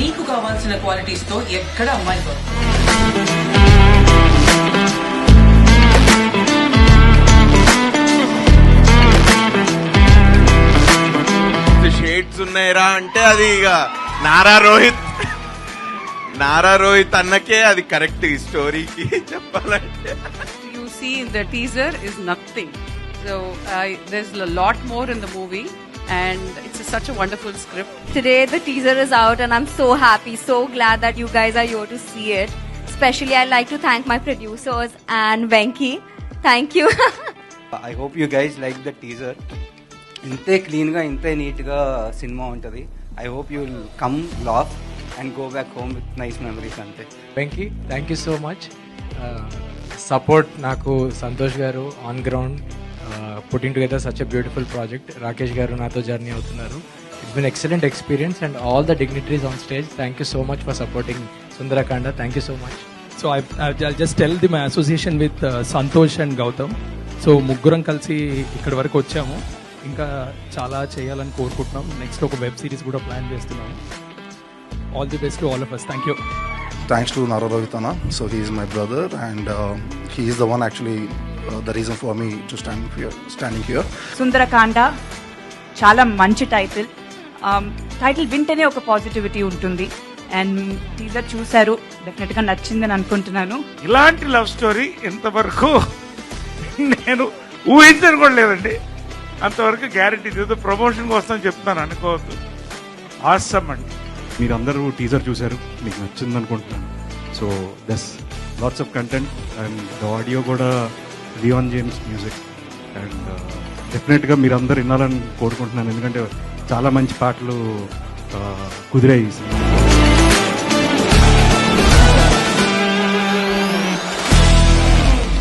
నీకు కావాల్సిన క్వాలిటీస్ తో ఎక్కడ అమ్మాయి దొరకదు. షేడ్స్ ఉన్నాయిరా అంటే అది ఇక నారా రోహిత్ అన్నకే అది కరెక్ట్ ఈ స్టోరీకి చెప్పాలంటే. You see, the teaser is nothing. So there's a lot more in the movie, and it's such a wonderful script. Today the teaser is out and I'm so happy, so glad that you guys are here to see it. Especially I'd like to thank my producers and Venki. Thank you. I hope you guys like the teaser. ఇంతే క్లీన్గా ఇంతే నీట్గా cinema ఉంటుంది. I hope you will come laugh and go back home with nice memories అంతే. Venky thank you so much. Support నాకు Santosh garu on ground putting together such a beautiful project. Rakesh garu నాతో journey అవుతున్నారు. It's been excellent experience and all the dignitaries on stage thank you so much for supporting Sundarakanda. Thank you so much. So I'll just tell my association with Santosh and Gautam. So ముగ్గురం కలిసి ఇక్కడి వరకు వచ్చాము. ఇంకా చాలా చేయాలని కోరుకుంటున్నాం. నెక్స్ట్ ఒక వెబ్ సిరీస్ కూడా ప్లాన్ చేస్తున్నాము. All the best to all of us. Thank you. Thanks to Nara Rohitana. So he is my brother and he is the one actually the reason for me to standing here. Sundarakanda చాలా మంచి title. Title వింటేనే ఒక positivity ఉంటుంది. And teaser చూశారు, డెఫినెట్గా నచ్చిందని అనుకుంటున్నాను. ఇలాంటి లవ్ స్టోరీ ఇంతవరకు నేను ఊహించను కూడా లేదండి. అంతవరకు గ్యారంటీ ఏదో ప్రమోషన్ కోసం చెప్తున్నాను అనుకోవద్దు. ఆసమ్ అండి. మీరందరూ టీజర్ చూశారు, మీకు నచ్చింది అనుకుంటున్నాను. So this lots of content and the audio కూడా లియాన్ జేమ్స్ మ్యూజిక్ అండ్ డెఫినెట్గా మీరందరూ వినాలని కోరుకుంటున్నాను. ఎందుకంటే చాలా మంచి పాటలు కుదిరాయి ఈ సినిమా.